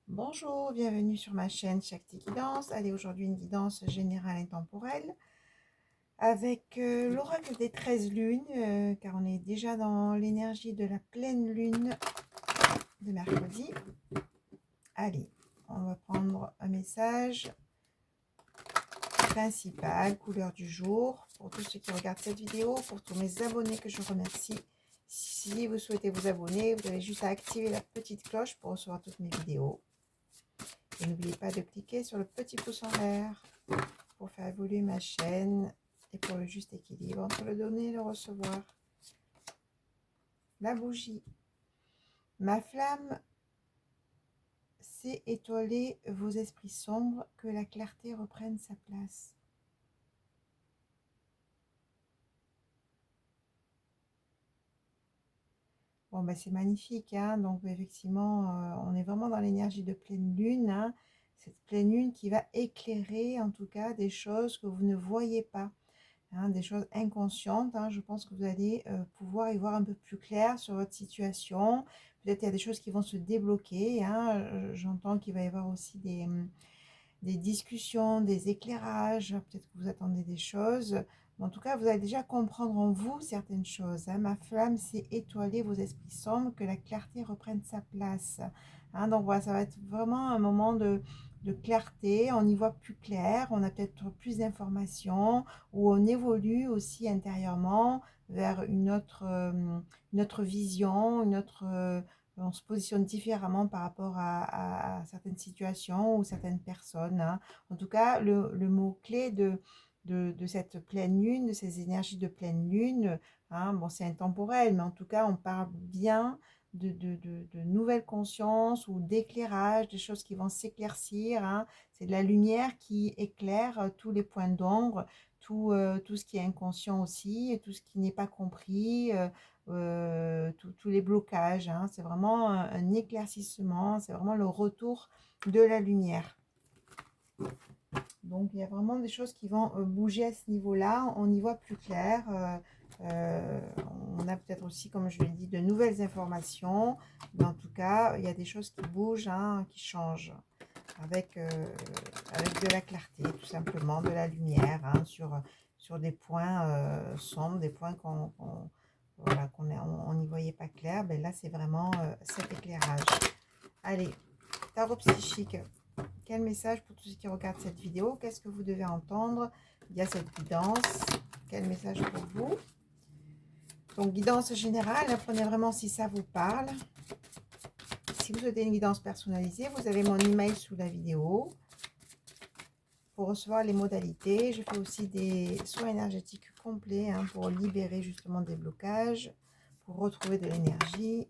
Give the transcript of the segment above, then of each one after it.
Bonjour, bienvenue sur ma chaîne Shakti Guidance. Allez, aujourd'hui une guidance générale et temporelle avec l'oracle des 13 lunes, car on est déjà dans l'énergie de la pleine lune de mercredi. Allez, on va prendre un message principal, couleur du jour, pour tous ceux qui regardent cette vidéo, pour tous mes abonnés que je remercie. Si vous souhaitez vous abonner, vous avez juste à activer la petite cloche pour recevoir toutes mes vidéos. Et n'oubliez pas de cliquer sur le petit pouce en l'air pour faire évoluer ma chaîne et pour le juste équilibre entre le donner et le recevoir. La bougie. Ma flamme sait étoiler vos esprits sombres, que la clarté reprenne sa place. Bon, ben c'est magnifique, hein. Donc effectivement, on est vraiment dans l'énergie de pleine lune, hein. Cette pleine lune qui va éclairer en tout cas des choses que vous ne voyez pas. Hein, des choses inconscientes, hein. Je pense que vous allez pouvoir y voir un peu plus clair sur votre situation. Peut-être il y a des choses qui vont se débloquer, hein. J'entends qu'il va y avoir aussi des discussions, des éclairages. Peut-être que vous attendez des choses. Mais en tout cas, vous allez déjà comprendre en vous certaines choses, hein. Ma flamme, c'est étoiler vos esprits sombres, que la clarté reprenne sa place. Hein, donc voilà, ça va être vraiment un moment de clarté, on y voit plus clair, on a peut-être plus d'informations, où on évolue aussi intérieurement vers une autre vision, on se positionne différemment par rapport à certaines situations ou certaines personnes, hein. En tout cas, le mot-clé de cette pleine lune, de ces énergies de pleine lune, hein, bon, c'est intemporel, mais en tout cas, on parle bien de nouvelles consciences ou d'éclairage, des choses qui vont s'éclaircir, hein. C'est de la lumière qui éclaire tous les points d'ombre, tout ce qui est inconscient aussi, et tout ce qui n'est pas compris, tous les blocages, hein. C'est vraiment un éclaircissement, c'est vraiment le retour de la lumière. Donc il y a vraiment des choses qui vont bouger à ce niveau-là, on y voit plus clair. Euh, on a peut-être aussi, comme je l'ai dit, de nouvelles informations, mais en tout cas, il y a des choses qui bougent, hein, qui changent, avec, avec de la clarté, tout simplement, de la lumière, hein, sur des points sombres, des points voilà, on n'y voyait pas clair. Ben là, c'est vraiment cet éclairage. Allez, tarot psychique. Quel message pour tous ceux qui regardent cette vidéo? Qu'est-ce que vous devez entendre via cette guidance? Quel message pour vous? Donc, guidance générale, apprenez vraiment si ça vous parle. Si vous souhaitez une guidance personnalisée, vous avez mon email sous la vidéo. Pour recevoir les modalités, je fais aussi des soins énergétiques complets, hein, pour libérer justement des blocages, pour retrouver de l'énergie.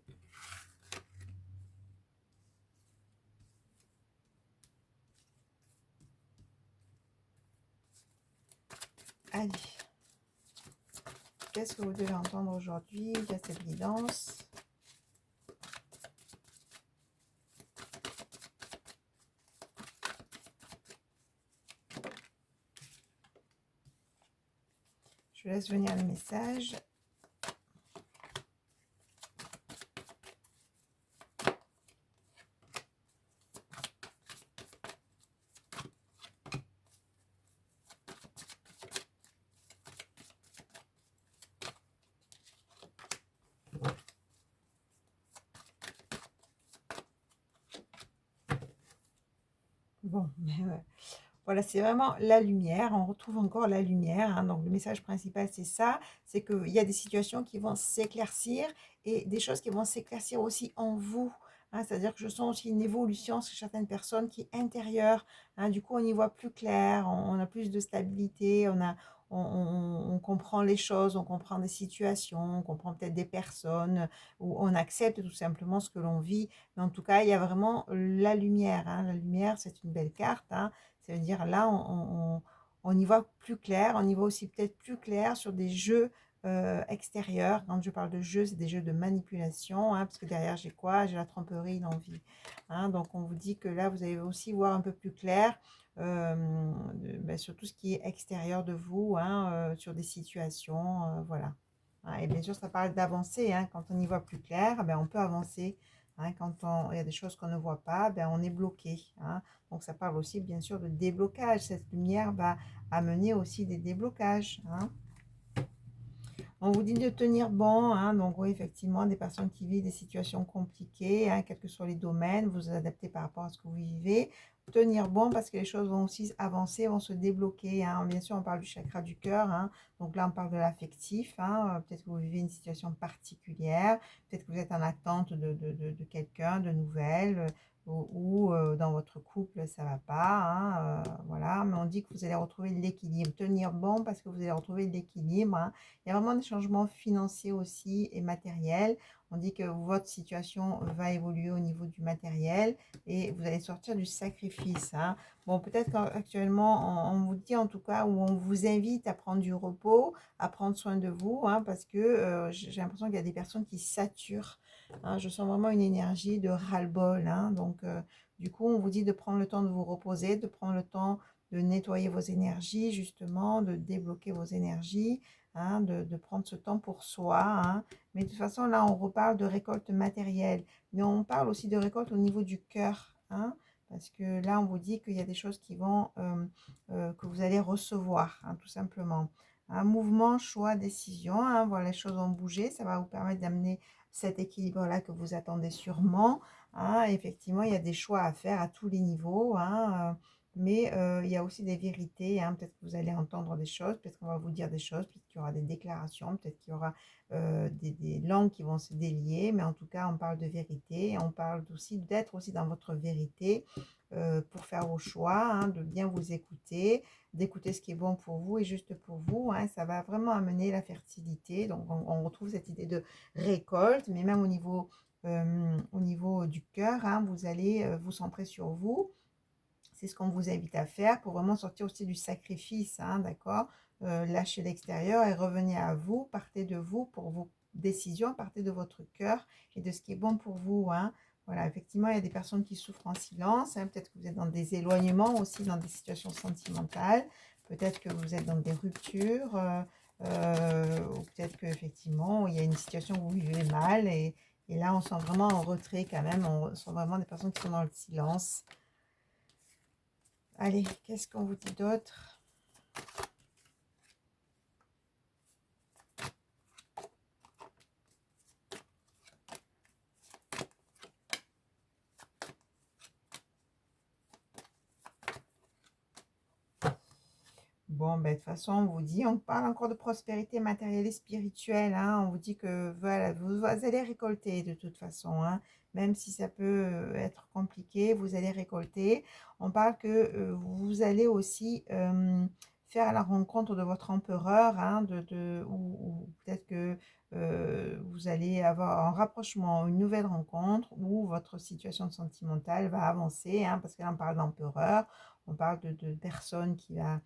Allez, qu'est-ce que vous devez entendre aujourd'hui via cette guidance? Je laisse venir le message. Bon, voilà, c'est vraiment la lumière. On retrouve encore la lumière, hein. Donc, le message principal, c'est ça. C'est qu'il y a des situations qui vont s'éclaircir et des choses qui vont s'éclaircir aussi en vous, hein. C'est-à-dire que je sens aussi une évolution chez certaines personnes qui est intérieure, hein. Du coup, on y voit plus clair, on a plus de stabilité, on comprend les choses, on comprend des situations, on comprend peut-être des personnes, ou on accepte tout simplement ce que l'on vit. Mais en tout cas, il y a vraiment la lumière, hein. La lumière, c'est une belle carte, hein. Ça veut dire là, on y voit plus clair, on y voit aussi peut-être plus clair sur des jeux extérieurs. Quand je parle de jeux, c'est des jeux de manipulation, hein, parce que derrière, j'ai quoi? J'ai la tromperie, l'envie, hein. Donc, on vous dit que là, vous allez aussi voir un peu plus clair sur tout ce qui est extérieur de vous, hein, sur des situations, voilà. Hein, et bien sûr, ça parle d'avancer, hein. Quand on y voit plus clair, ben, on peut avancer Hein, quand il y a des choses qu'on ne voit pas, ben, on est bloqué. Hein. Donc ça parle aussi bien sûr de déblocage. Cette lumière va amener aussi des déblocages. Hein. On vous dit de tenir bon, hein, donc oui, effectivement, des personnes qui vivent des situations compliquées, hein, quels que soient les domaines, vous adaptez par rapport à ce que vous vivez. Tenir bon parce que les choses vont aussi avancer, vont se débloquer. Hein. Bien sûr, on parle du chakra du cœur, hein, donc là, on parle de l'affectif. Hein. Peut-être que vous vivez une situation particulière, peut-être que vous êtes en attente de quelqu'un, de nouvelles, ou dans votre couple, ça va pas. Hein, voilà, mais on dit que vous allez retrouver l'équilibre. Tenir bon parce que vous allez retrouver l'équilibre. Hein. Il y a vraiment des changements financiers aussi et matériels. On dit que votre situation va évoluer au niveau du matériel et vous allez sortir du sacrifice. Hein. Bon, peut-être qu'actuellement, on vous dit en tout cas, ou on vous invite à prendre du repos, à prendre soin de vous, hein, parce que j'ai l'impression qu'il y a des personnes qui saturent. Hein. Je sens vraiment une énergie de ras-le-bol. Hein. Donc, du coup, on vous dit de prendre le temps de vous reposer, de prendre le temps de nettoyer vos énergies, justement, de débloquer vos énergies. Hein, de prendre ce temps pour soi. Hein. Mais de toute façon, là, on reparle de récolte matérielle. Mais on parle aussi de récolte au niveau du cœur. Hein, parce que là, on vous dit qu'il y a des choses qui vont, que vous allez recevoir, hein, tout simplement. Un mouvement, choix, décision. Hein, voilà, les choses vont bouger. Ça va vous permettre d'amener cet équilibre-là que vous attendez sûrement. Hein. Effectivement, il y a des choix à faire à tous les niveaux. Hein, mais il y a aussi des vérités. Hein. Peut-être que vous allez entendre des choses, peut-être qu'on va vous dire des choses, peut-être qu'il y aura des déclarations, peut-être qu'il y aura des langues qui vont se délier. Mais en tout cas, on parle de vérité. On parle aussi d'être aussi dans votre vérité pour faire vos choix, hein, de bien vous écouter, d'écouter ce qui est bon pour vous et juste pour vous. Hein. Ça va vraiment amener la fertilité. Donc, on retrouve cette idée de récolte, mais même au niveau du cœur, hein, vous allez vous centrer sur vous. C'est ce qu'on vous invite à faire pour vraiment sortir aussi du sacrifice, hein, d'accord? Lâchez l'extérieur et revenez à vous, partez de vous pour vos décisions, partez de votre cœur et de ce qui est bon pour vous. Hein. Voilà, effectivement, il y a des personnes qui souffrent en silence. Hein. Peut-être que vous êtes dans des éloignements aussi, dans des situations sentimentales. Peut-être que vous êtes dans des ruptures. Ou peut-être qu'effectivement, il y a une situation où vous vivez mal. Et là, on sent vraiment en retrait quand même. On sent vraiment des personnes qui sont dans le silence. Allez, qu'est-ce qu'on vous dit d'autre? Bon, ben, de toute façon, on vous dit, on parle encore de prospérité matérielle et spirituelle. Hein, on vous dit que voilà, vous allez récolter de toute façon. Hein, même si ça peut être compliqué, vous allez récolter. On parle que vous allez aussi faire la rencontre de votre empereur. Hein, ou peut-être que vous allez avoir un rapprochement, une nouvelle rencontre où votre situation sentimentale va avancer. Hein, parce que là, on parle d'empereur, on parle de personne qui va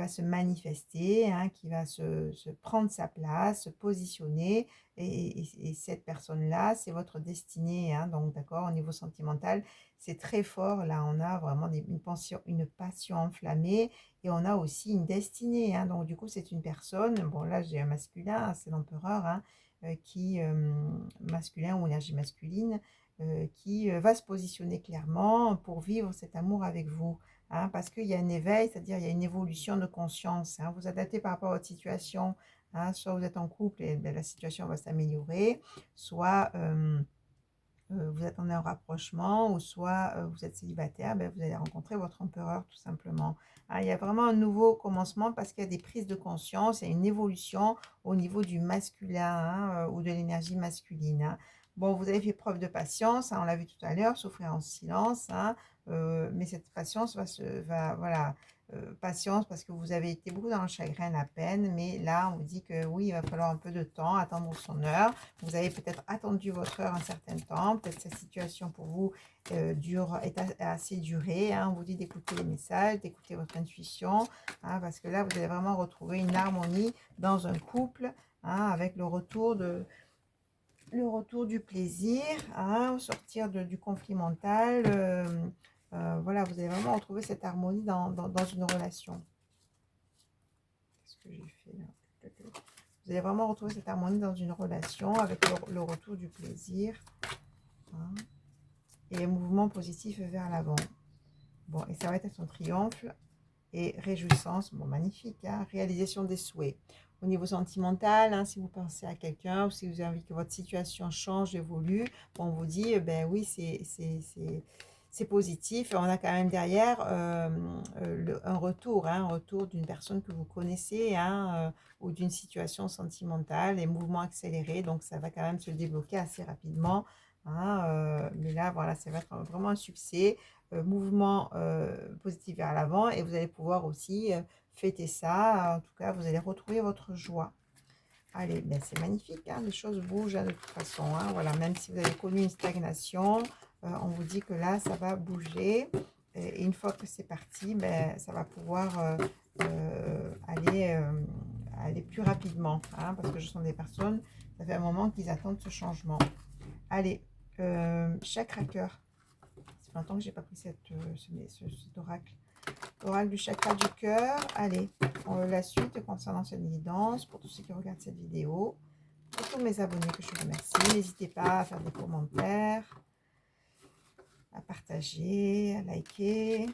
se manifester, hein, qui va se prendre sa place, se positionner. Et cette personne-là, c'est votre destinée. Hein, donc, d'accord, au niveau sentimental, c'est très fort. Là, on a vraiment une passion enflammée et on a aussi une destinée. Hein, donc, du coup, c'est une personne, bon, là, j'ai un masculin, hein, c'est l'empereur, hein, masculin ou énergie masculine, qui va se positionner clairement pour vivre cet amour avec vous. Hein, parce qu'il y a un éveil, c'est-à-dire il y a une évolution de conscience. Hein, vous adaptez par rapport à votre situation. Hein, soit vous êtes en couple et ben, la situation va s'améliorer, soit vous attendez un rapprochement, ou soit vous êtes célibataire, ben, vous allez rencontrer votre empereur tout simplement. Hein, il y a vraiment un nouveau commencement parce qu'il y a des prises de conscience, il y a une évolution au niveau du masculin, hein, ou de l'énergie masculine. Hein. Bon, vous avez fait preuve de patience, hein, on l'a vu tout à l'heure, souffrir en silence, hein, mais cette patience voilà, patience parce que vous avez été beaucoup dans le chagrin, la peine, mais là, on vous dit que oui, il va falloir un peu de temps, attendre son heure. Vous avez peut-être attendu votre heure un certain temps, peut-être cette situation pour vous est assez durée. Hein. On vous dit d'écouter les messages, d'écouter votre intuition, hein, parce que là, vous allez vraiment retrouver une harmonie dans un couple, hein, avec le retour du plaisir, hein, sortir du conflit mental. Voilà, vous allez vraiment retrouver cette harmonie dans une relation. Qu'est-ce que j'ai fait là? Vous allez vraiment retrouver cette harmonie dans une relation avec le retour du plaisir. hein, et un mouvement positif vers l'avant. Bon, et ça va être son triomphe et réjouissance. Bon, magnifique, hein, réalisation des souhaits. Au niveau sentimental, hein, si vous pensez à quelqu'un ou si vous avez envie que votre situation change, évolue, bon, on vous dit, ben oui, c'est positif. Et on a quand même derrière un retour, hein, un retour d'une personne que vous connaissez, hein, ou d'une situation sentimentale et mouvement accéléré. Donc, ça va quand même se débloquer assez rapidement. Hein, mais là, voilà, ça va être vraiment un succès. Mouvement positif vers l'avant et vous allez pouvoir aussi fêter ça. En tout cas, vous allez retrouver votre joie. Allez, ben c'est magnifique, hein, les choses bougent, hein, de toute façon. Hein, voilà, même si vous avez connu une stagnation, on vous dit que là, ça va bouger. Et une fois que c'est parti, ben, ça va pouvoir aller plus rapidement. Hein, parce que ce sont des personnes, ça fait un moment qu'ils attendent ce changement. Allez, chakra cœur. Ça fait longtemps que j'ai pas pris cet oracle. Oracle du chakra du cœur. Allez, la suite concernant cette guidance, pour tous ceux qui regardent cette vidéo, pour tous mes abonnés que je remercie. N'hésitez pas à faire des commentaires, à partager, à liker.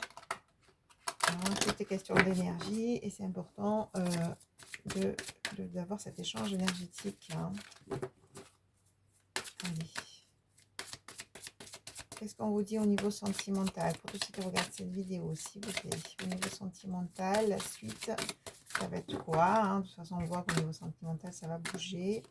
Tout est question d'énergie et c'est important d'avoir cet échange énergétique. Hein. Allez. Qu'est-ce qu'on vous dit au niveau sentimental? Pour tous ceux qui regardent cette vidéo, s'il vous plaît. Au niveau sentimental, la suite, ça va être quoi? Hein? De toute façon, on voit qu'au niveau sentimental, ça va bouger.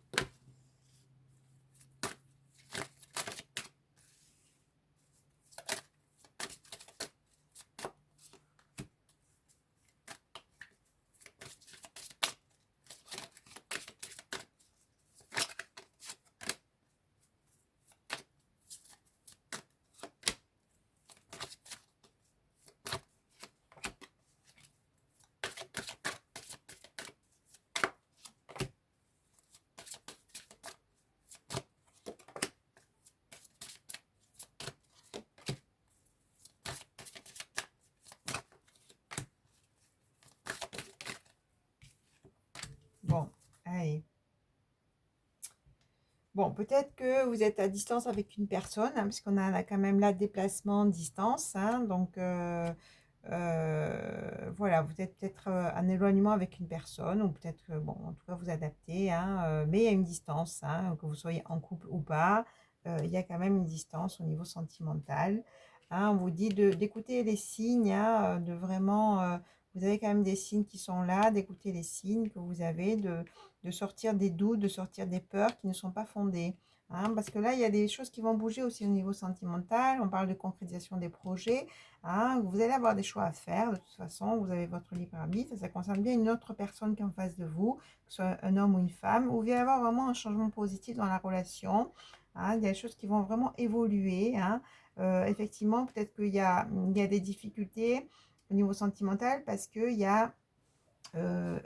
Bon, allez. Bon, peut-être que vous êtes à distance avec une personne, hein, parce qu'on a quand même là déplacement, distance. Hein, donc, voilà, vous êtes peut-être en éloignement avec une personne, ou peut-être que, bon, en tout cas, vous adaptez. Hein, mais il y a une distance, hein, que vous soyez en couple ou pas. Il y a quand même une distance au niveau sentimental. Hein, on vous dit d'écouter les signes, hein, de vraiment... vous avez quand même des signes qui sont là, d'écouter les signes que vous avez, de sortir des doutes, de sortir des peurs qui ne sont pas fondées. Hein, parce que là, il y a des choses qui vont bouger aussi au niveau sentimental. On parle de concrétisation des projets. Hein, vous allez avoir des choix à faire. De toute façon, vous avez votre libre arbitre. Ça concerne bien une autre personne qui est en face de vous, que ce soit un homme ou une femme. Ou il va y avoir vraiment un changement positif dans la relation. Hein, il y a des choses qui vont vraiment évoluer. Hein. Effectivement, peut-être il y a des difficultés au niveau sentimental parce qu'il y a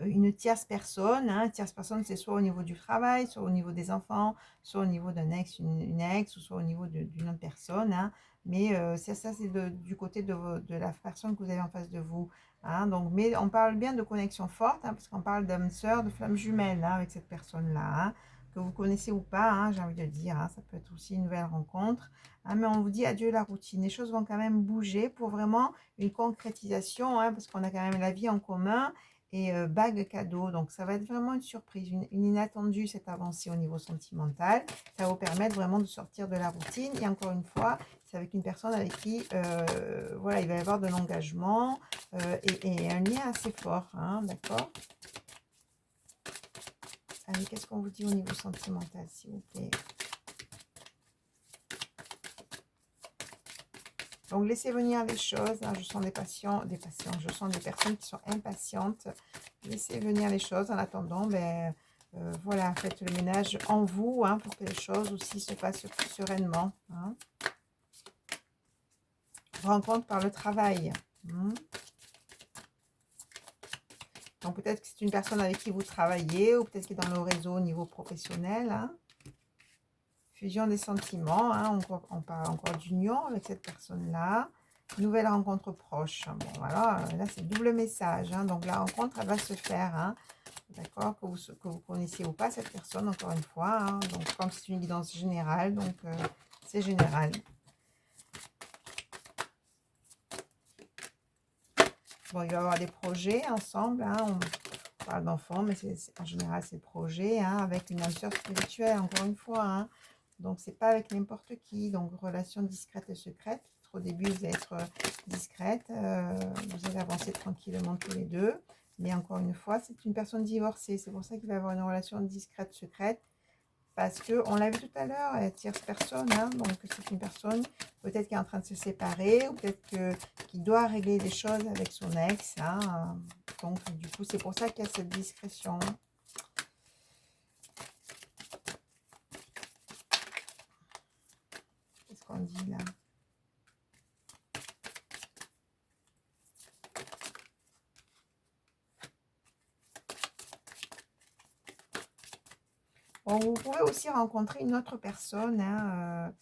une tierce personne. Hein. Tierce personne, c'est soit au niveau du travail, soit au niveau des enfants, soit au niveau d'un ex, une ex, ou soit au niveau d'une autre personne. Hein. Mais ça c'est du côté de la personne que vous avez en face de vous. Hein. Donc, mais on parle bien de connexion forte, hein, parce qu'on parle d'âme sœur, de flamme jumelle, hein, avec cette personne-là. Hein, que vous connaissez ou pas, hein, j'ai envie de dire. Hein, ça peut être aussi une nouvelle rencontre. Hein, mais on vous dit adieu la routine. Les choses vont quand même bouger pour vraiment une concrétisation, hein, parce qu'on a quand même la vie en commun et bague cadeau. Donc, ça va être vraiment une surprise, une inattendue, cette avancée au niveau sentimental. Ça va vous permettre vraiment de sortir de la routine. Et encore une fois, c'est avec une personne avec qui, voilà, il va y avoir de l'engagement et un lien assez fort. Hein, d'accord? Allez, qu'est-ce qu'on vous dit au niveau sentimental, s'il vous plaît? Donc, laissez venir les choses. Hein. Je sens des patients, je sens des personnes qui sont impatientes. Laissez venir les choses. En attendant, ben, voilà, faites le ménage en vous, hein, pour que les choses aussi se passent plus sereinement. Hein. Rencontre par le travail. Hein. Donc, peut-être que c'est une personne avec qui vous travaillez, ou peut-être qui est dans le réseau au niveau professionnel. Hein. Fusion des sentiments, hein, on parle encore d'union avec cette personne-là. Nouvelle rencontre proche. Bon, voilà, là, c'est double message. Hein, donc, la rencontre, elle va se faire. Hein, d'accord, que vous connaissiez ou pas cette personne, encore une fois. Hein, donc, comme c'est une guidance générale, donc, C'est général. Bon, il va y avoir des projets ensemble, hein, on parle d'enfants, mais en général, c'est projet, hein, avec une âme sœur spirituelle, encore une fois. Hein. Donc, c'est pas avec n'importe qui. Donc, relation discrète et secrète. Au début, vous allez être discrète. Vous allez avancer tranquillement tous les deux. Mais encore une fois, c'est une personne divorcée. C'est pour ça qu'il va y avoir une relation discrète, secrète. Parce qu'on l'a vu tout à l'heure, elle tierce personne, hein, donc c'est une personne peut-être qui est en train de se séparer, ou peut-être qui doit régler des choses avec son ex. Hein, donc du coup, c'est pour ça qu'il y a cette discrétion. Qu'est-ce qu'on dit là? Bon, vous pouvez aussi rencontrer une autre personne, hein,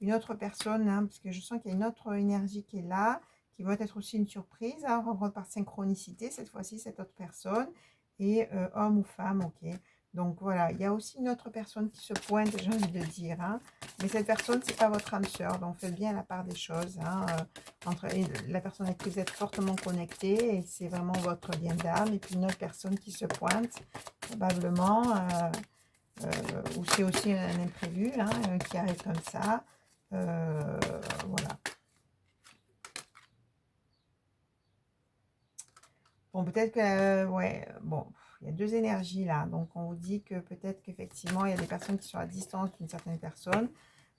parce que je sens qu'il y a une autre énergie qui est là, qui va être aussi une surprise, hein, rencontre par synchronicité, cette fois-ci, cette autre personne, et homme ou femme, ok. Donc voilà, il y a aussi une autre personne qui se pointe, j'ai envie de dire, hein, mais cette personne, c'est pas votre âme sœur, donc faites bien la part des choses, hein, entre la personne avec qui vous êtes fortement connecté, et c'est vraiment votre lien d'âme, et puis une autre personne qui se pointe, probablement, ou c'est aussi un imprévu, hein, qui arrive comme ça. Voilà. Bon, peut-être que, ouais, bon, il y a deux énergies là. Donc, on vous dit que peut-être qu'effectivement, il y a des personnes qui sont à distance d'une certaine personne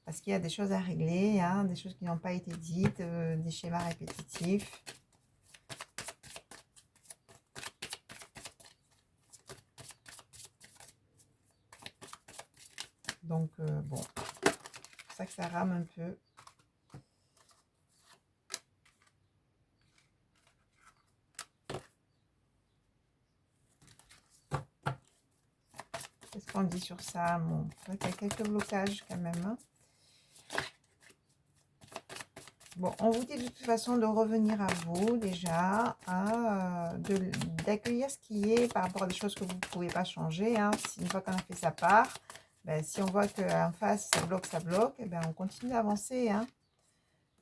parce qu'il y a des choses à régler, hein, des choses qui n'ont pas été dites, des schémas répétitifs. Donc, bon, c'est pour ça que ça rame un peu. Qu'est-ce qu'on dit sur ça? Bon, il y a quelques blocages quand même. Hein. Bon, on vous dit de toute façon de revenir à vous déjà, hein, d'accueillir ce qui est par rapport à des choses que vous ne pouvez pas changer. Hein. Une fois qu'on a fait sa part, ben, si on voit qu'en face ça bloque, eh ben, on continue d'avancer. Hein.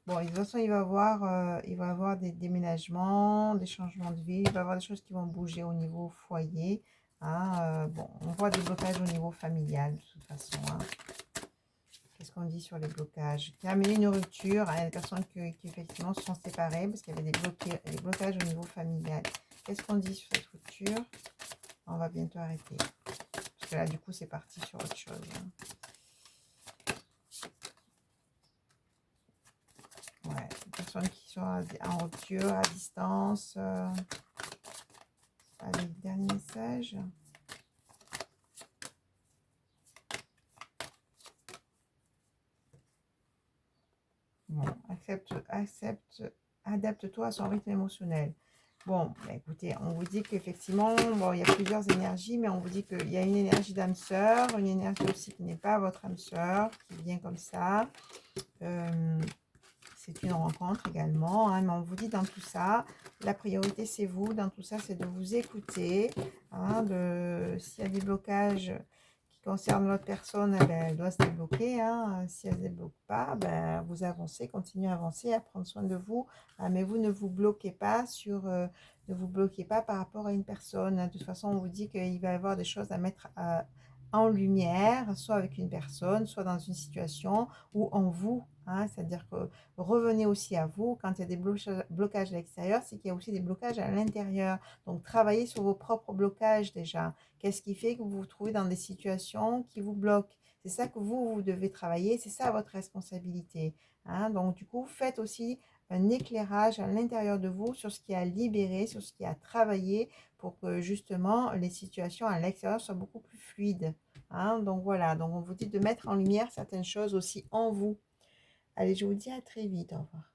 Bon, de toute façon, il va y avoir des déménagements, des changements de vie, il va y avoir des choses qui vont bouger au niveau foyer. Hein. Bon, on voit des blocages au niveau familial de toute façon. Hein. Qu'est-ce qu'on dit sur les blocages? Qui a amené une rupture. Il y a des personnes qui effectivement se sont séparées parce qu'il y avait des blocages au niveau familial. Qu'est-ce qu'on dit sur cette rupture? On va bientôt arrêter. Parce que là, du coup, c'est parti sur autre chose. Hein. Ouais, des personnes qui sont en rupture, à distance. Allez, dernier message. Bon, adapte-toi à son rythme émotionnel. Bon, bah écoutez, on vous dit qu'effectivement, bon, il y a plusieurs énergies, mais on vous dit qu'il y a une énergie d'âme sœur, une énergie aussi qui n'est pas votre âme sœur, qui vient comme ça. C'est une rencontre également, hein, mais on vous dit dans tout ça, la priorité c'est vous, dans tout ça c'est de vous écouter, hein, s'il y a des blocages qui concernent l'autre personne, eh ben, elle doit se débloquer, hein, si elle ne se débloque pas, ben, vous avancez, continuez à avancer, à prendre soin de vous, hein, mais vous ne vous bloquez pas ne vous bloquez pas par rapport à une personne, hein. De toute façon on vous dit qu'il va y avoir des choses à mettre en lumière, soit avec une personne, soit dans une situation, ou en vous, hein, c'est-à-dire que revenez aussi à vous. Quand il y a des blocages à l'extérieur, c'est qu'il y a aussi des blocages à l'intérieur. Donc, travaillez sur vos propres blocages déjà. Qu'est-ce qui fait que vous vous trouvez dans des situations qui vous bloquent? C'est ça que vous devez travailler. C'est ça votre responsabilité. Hein. Donc, du coup, faites aussi un éclairage à l'intérieur de vous sur ce qui a libéré, sur ce qui a travaillé pour que justement les situations à l'extérieur soient beaucoup plus fluides. Hein. Donc, voilà. Donc, on vous dit de mettre en lumière certaines choses aussi en vous. Allez, je vous dis à très vite. Au revoir.